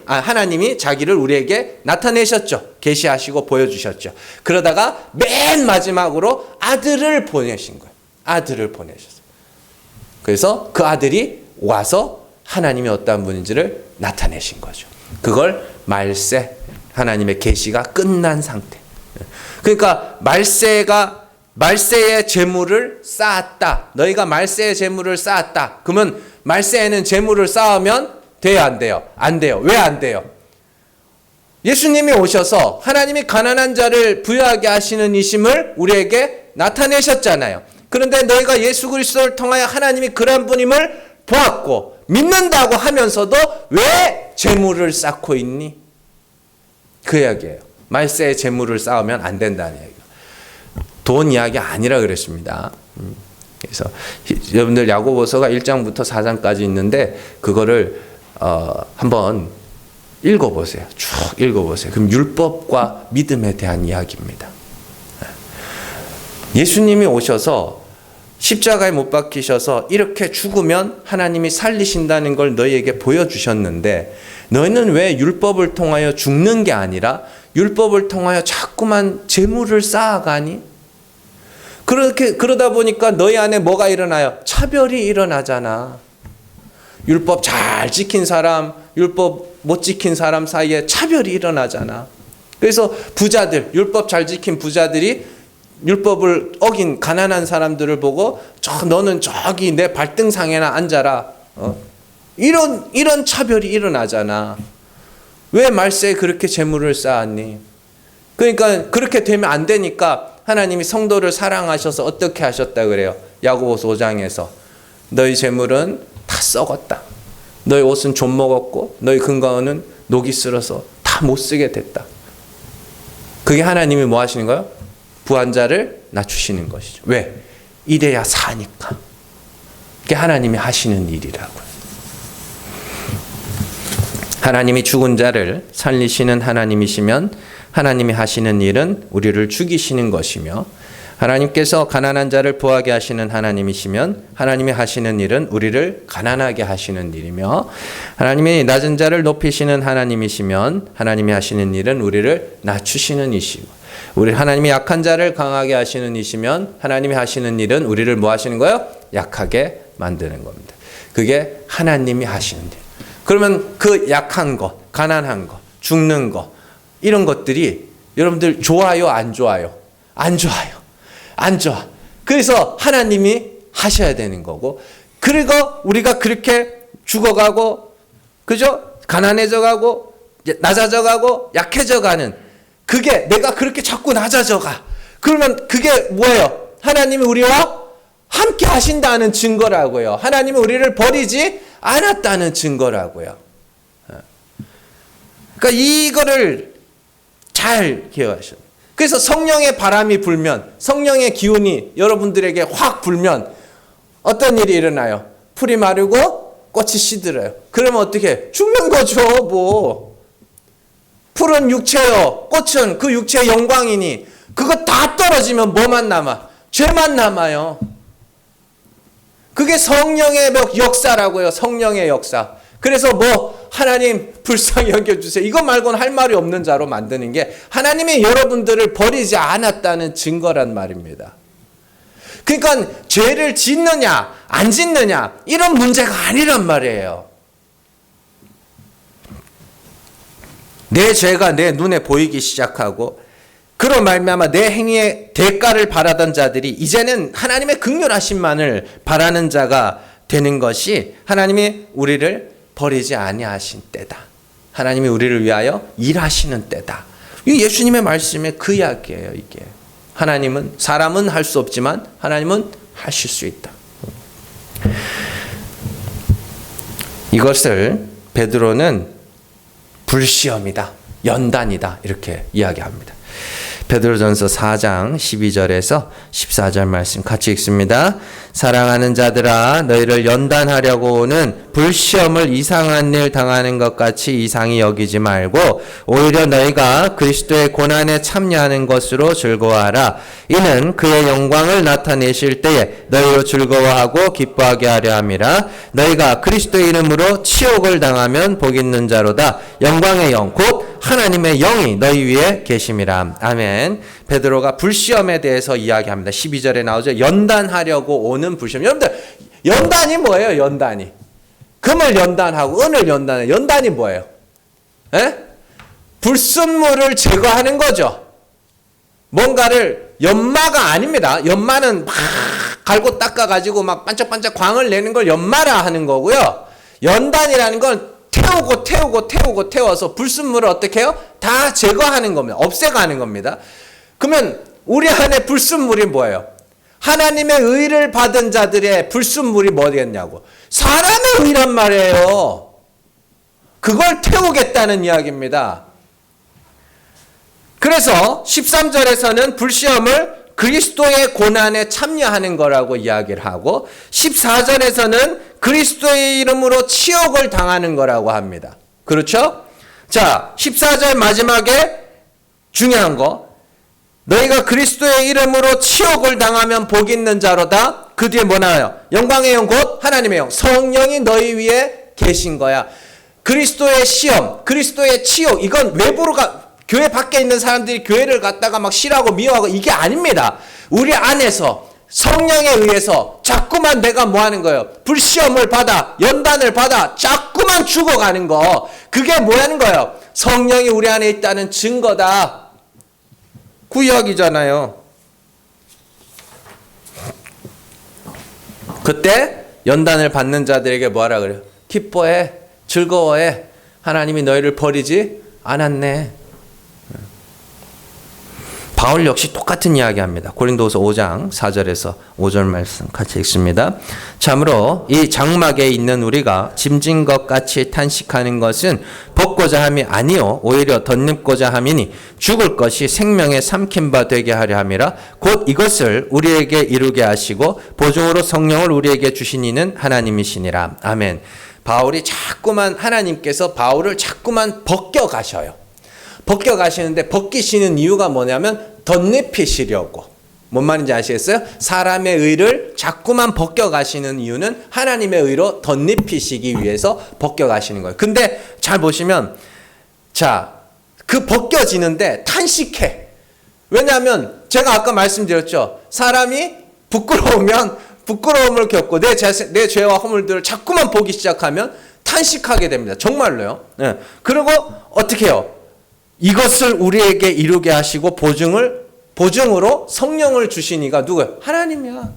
하나님이 자기를 우리에게 나타내셨죠. 계시하시고 보여주셨죠. 그러다가 맨 마지막으로 아들을 보내신 거예요. 아들을 보내셨어요. 그래서 그 아들이 와서 하나님이 어떠한 분인지를 나타내신 거죠. 그걸 말세, 하나님의 계시가 끝난 상태. 그러니까 말세의 재물을 쌓았다. 너희가 말세의 재물을 쌓았다. 그러면 말세에는 재물을 쌓으면 돼요, 안 돼요? 안 돼요. 왜 안 돼요? 예수님이 오셔서 하나님이 가난한 자를 부유하게 하시는 이심을 우리에게 나타내셨잖아요. 그런데 너희가 예수 그리스도를 통하여 하나님이 그런 분임을 보았고 믿는다고 하면서도 왜 재물을 쌓고 있니? 그 이야기예요. 말세에 재물을 쌓으면 안 된다는 이야기예요. 돈 이야기 아니라 그랬습니다. 그래서 여러분들 야고보서가 1장부터 4장까지 있는데 그거를 한번 읽어보세요. 쭉 읽어보세요. 그럼 율법과 믿음에 대한 이야기입니다. 예수님이 오셔서 십자가에 못 박히셔서 이렇게 죽으면 하나님이 살리신다는 걸 너희에게 보여주셨는데 너희는 왜 율법을 통하여 죽는 게 아니라 율법을 통하여 자꾸만 재물을 쌓아가니? 그러다 보니까 너희 안에 뭐가 일어나요? 차별이 일어나잖아. 율법 잘 지킨 사람, 율법 못 지킨 사람 사이에 차별이 일어나잖아. 그래서 부자들, 율법 잘 지킨 부자들이 율법을 어긴 가난한 사람들을 보고 너는 저기 내 발등상에나 앉아라. 이런 차별이 일어나잖아. 왜 말세에 그렇게 재물을 쌓았니? 그러니까 그렇게 되면 안 되니까 하나님이 성도를 사랑하셔서 어떻게 하셨다 그래요? 야고보서 5장에서 너희 재물은 다 썩었다. 너희 옷은 좀 먹었고 너희 근거는 녹이 쓸어서 다 못 쓰게 됐다. 그게 하나님이 뭐 하시는 거예요? 부한 자를 낮추시는 것이죠. 왜? 이래야 사니까. 그게 하나님이 하시는 일이라고요. 하나님이 죽은 자를 살리시는 하나님이시면 하나님이 하시는 일은 우리를 죽이시는 것이며 하나님께서 가난한 자를 부하게 하시는 하나님이시면 하나님이 하시는 일은 우리를 가난하게 하시는 일이며 하나님이 낮은 자를 높이시는 하나님이시면 하나님이 하시는 일은 우리를 낮추시는 이시고 우리 하나님이 약한 자를 강하게 하시는 이시면 하나님이 하시는 일은 우리를 뭐 하시는 거예요? 약하게 만드는 겁니다. 그게 하나님이 하시는 일. 그러면 그 약한 것, 가난한 것, 죽는 것 이런 것들이 여러분들 좋아요, 안 좋아요? 안 좋아요. 안 좋아. 그래서 하나님이 하셔야 되는 거고 그리고 우리가 그렇게 죽어가고 그죠? 가난해져 가고 낮아져 가고 약해져 가는 그게 내가 그렇게 자꾸 낮아져 가. 그러면 그게 뭐예요? 하나님이 우리와 함께 하신다는 증거라고요. 하나님이 우리를 버리지 않았다는 증거라고요. 그러니까 이거를 잘 기억하셔야 돼요. 그래서 성령의 바람이 불면 성령의 기운이 여러분들에게 확 불면 어떤 일이 일어나요? 풀이 마르고 꽃이 시들어요. 그러면 어떻게 해? 죽는 거죠. 뭐 풀은 육체요. 꽃은 그 육체의 영광이니 그거 다 떨어지면 뭐만 남아? 죄만 남아요. 그게 성령의 역사라고요. 성령의 역사. 그래서 뭐 하나님 불쌍히 여겨주세요. 이거 말고는 할 말이 없는 자로 만드는 게 하나님이 여러분들을 버리지 않았다는 증거란 말입니다. 그러니까 죄를 짓느냐 안 짓느냐 이런 문제가 아니란 말이에요. 내 죄가 내 눈에 보이기 시작하고 그로 말미암아 내 행위의 대가를 바라던 자들이 이제는 하나님의 긍휼하심만을 바라는 자가 되는 것이 하나님이 우리를 버리지 아니하신 때다. 하나님이 우리를 위하여 일하시는 때다. 이 예수님의 말씀에 그 이야기예요. 이게 하나님은 사람은 할 수 없지만 하나님은 하실 수 있다. 이것을 베드로는 불시험이다, 연단이다 이렇게 이야기합니다. 베드로전서 4장 12절에서 14절 말씀 같이 읽습니다. 사랑하는 자들아 너희를 연단하려고 오는 불시험을 이상한 일 당하는 것 같이 이상히 여기지 말고 오히려 너희가 그리스도의 고난에 참여하는 것으로 즐거워하라. 이는 그의 영광을 나타내실 때에 너희로 즐거워하고 기뻐하게 하려 함이라. 너희가 그리스도의 이름으로 치욕을 당하면 복 있는 자로다. 영광의 영 곧 하나님의 영이 너희 위에 계심이라. 아멘. 베드로가 불시험에 대해서 이야기합니다. 12절에 나오죠. 연단하려고 오는 불시험. 여러분들 연단이 뭐예요? 연단이. 금을 연단하고 은을 연단해. 연단이 뭐예요? 에? 불순물을 제거하는 거죠. 뭔가를 연마가 아닙니다. 연마는 막 갈고 닦아가지고 막 반짝반짝 광을 내는 걸 연마라 하는 거고요. 연단이라는 건 태워서 불순물을 어떻게 해요? 다 제거하는 겁니다. 없애가는 겁니다. 그러면 우리 안에 불순물이 뭐예요? 하나님의 의를 받은 자들의 불순물이 뭐겠냐고. 사람의 의란 말이에요. 그걸 태우겠다는 이야기입니다. 그래서 13절에서는 불시험을 그리스도의 고난에 참여하는 거라고 이야기를 하고 14절에서는 그리스도의 이름으로 치욕을 당하는 거라고 합니다. 그렇죠? 자, 14절 마지막에 중요한 거. 너희가 그리스도의 이름으로 치욕을 당하면 복 있는 자로다. 그 뒤에 뭐 나와요? 영광의 영 곧 하나님의 영. 성령이 너희 위에 계신 거야. 그리스도의 시험, 그리스도의 치욕. 이건 외부로 교회 밖에 있는 사람들이 교회를 갔다가 막 싫어하고 미워하고 이게 아닙니다. 우리 안에서 성령에 의해서 자꾸만 내가 뭐 하는 거예요? 불시험을 받아, 연단을 받아, 자꾸만 죽어가는 거. 그게 뭐 하는 거예요? 성령이 우리 안에 있다는 증거다. 구약이잖아요. 그때 연단을 받는 자들에게 뭐하라 그래요? 기뻐해, 즐거워해. 하나님이 너희를 버리지 않았네. 바울 역시 똑같은 이야기합니다. 고린도후서 5장 4절에서 5절 말씀 같이 읽습니다. 참으로 이 장막에 있는 우리가 짐진 것 같이 탄식하는 것은 벗고자 함이 아니요 오히려 덧입고자 함이니 죽을 것이 생명에 삼킨 바 되게 하려 함이라. 곧 이것을 우리에게 이루게 하시고 보증으로 성령을 우리에게 주신 이는 하나님이시니라. 아멘. 바울이 자꾸만 하나님께서 바울을 자꾸만 벗겨 가셔요. 벗겨 가시는데 벗기시는 이유가 뭐냐면 덧입히시려고. 뭔 말인지 아시겠어요? 사람의 의를 자꾸만 벗겨 가시는 이유는 하나님의 의로 덧입히시기 위해서 벗겨 가시는 거예요. 근데 잘 보시면 자, 그 벗겨지는데 탄식해. 왜냐하면 제가 아까 말씀드렸죠. 사람이 부끄러우면 부끄러움을 겪고 내 죄와 허물들을 자꾸만 보기 시작하면 탄식하게 됩니다. 정말로요. 네. 그리고 어떻게 해요? 이것을 우리에게 이루게 하시고 보증으로 성령을 주시니가 누구예요? 하나님이야.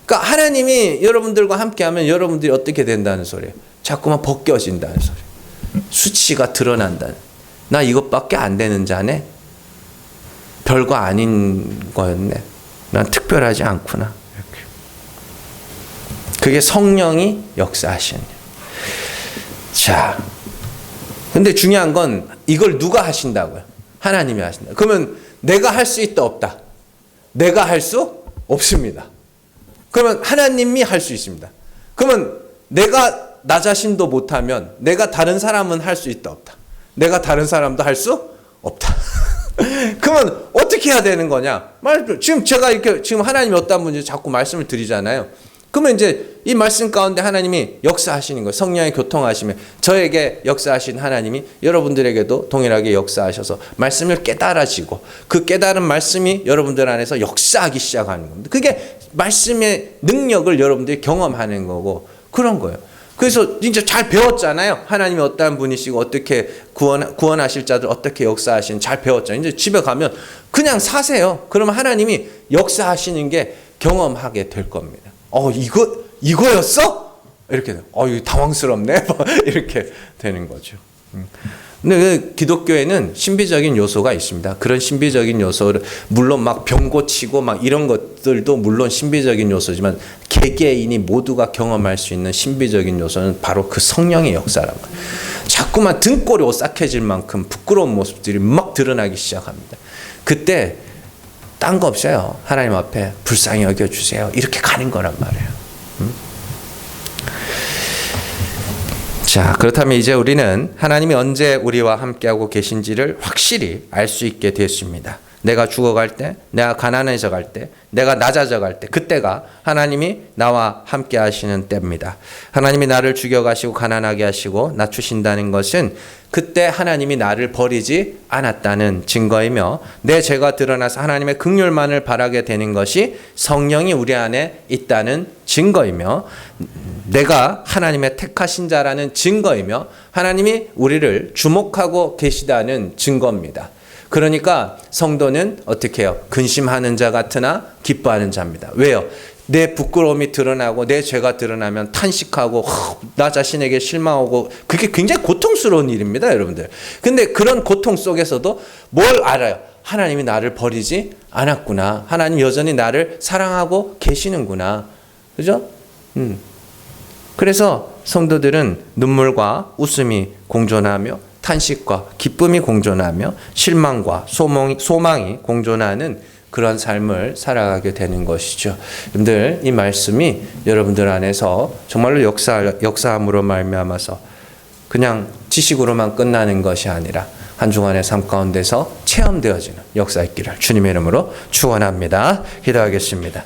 그러니까 하나님이 여러분들과 함께하면 여러분들이 어떻게 된다는 소리예요? 자꾸만 벗겨진다는 소리예요. 수치가 드러난다는. 나 이것밖에 안 되는 자네. 별거 아닌 거였네. 난 특별하지 않구나. 이렇게. 그게 성령이 역사하시는. 자, 근데 중요한 건 이걸 누가 하신다고요? 하나님이 하신다. 그러면 내가 할 수 있다 없다? 내가 할 수 없습니다. 그러면 하나님이 할 수 있습니다. 그러면 내가 나 자신도 못하면 내가 다른 사람은 할 수 있다 없다? 내가 다른 사람도 할 수 없다. 그러면 어떻게 해야 되는 거냐? 지금 제가 이렇게 지금 하나님이 어떤 분인지 자꾸 말씀을 드리잖아요. 그러면 이제 이 말씀 가운데 하나님이 역사하시는 거예요. 성령의 교통하심에 저에게 역사하신 하나님이 여러분들에게도 동일하게 역사하셔서 말씀을 깨달아지고 그 깨달은 말씀이 여러분들 안에서 역사하기 시작하는 겁니다. 그게 말씀의 능력을 여러분들이 경험하는 거고 그런 거예요. 그래서 이제 잘 배웠잖아요. 하나님이 어떠한 분이시고 어떻게 구원하실 자들 어떻게 역사하시는 잘 배웠잖아요. 이제 집에 가면 그냥 사세요. 그러면 하나님이 역사하시는 게 경험하게 될 겁니다. 이거였어? 이렇게 돼요. 이거 당황스럽네. 이렇게 되는 거죠. 근데 기독교에는 신비적인 요소가 있습니다. 그런 신비적인 요소를 물론 막 병 고치고 막 이런 것들도 물론 신비적인 요소지만 개개인이 모두가 경험할 수 있는 신비적인 요소는 바로 그 성령의 역사라는 거예요. 자꾸만 등골이 오싹해질 만큼 부끄러운 모습들이 막 드러나기 시작합니다. 그때 딴 거 없어요. 하나님 앞에 불쌍히 여겨주세요. 이렇게 가는 거란 말이에요. 자, 그렇다면 이제 우리는 하나님이 언제 우리와 함께하고 계신지를 확실히 알 수 있게 됐습니다. 내가 죽어갈 때, 내가 가난해져 갈 때, 내가 낮아져 갈 때, 그때가 하나님이 나와 함께 하시는 때입니다. 하나님이 나를 죽여가시고 가난하게 하시고 낮추신다는 것은 그때 하나님이 나를 버리지 않았다는 증거이며 내 죄가 드러나서 하나님의 긍휼만을 바라게 되는 것이 성령이 우리 안에 있다는 증거이며 내가 하나님의 택하신 자라는 증거이며 하나님이 우리를 주목하고 계시다는 증거입니다. 그러니까 성도는 어떻게 해요? 근심하는 자 같으나 기뻐하는 자입니다. 왜요? 내 부끄러움이 드러나고 내 죄가 드러나면 탄식하고 나 자신에게 실망하고 그게 굉장히 고통스러운 일입니다, 여러분들. 근데 그런 고통 속에서도 뭘 알아요? 하나님이 나를 버리지 않았구나. 하나님 여전히 나를 사랑하고 계시는구나. 그죠? 그래서 성도들은 눈물과 웃음이 공존하며 탄식과 기쁨이 공존하며 실망과 소망이 공존하는 그런 삶을 살아가게 되는 것이죠. 여러분들 이 말씀이 여러분들 안에서 정말로 역사함으로 말미암아서 그냥 지식으로만 끝나는 것이 아니라 한 주간의 삶 가운데서 체험되어지는 역사 있기를 주님의 이름으로 축원합니다. 기도하겠습니다.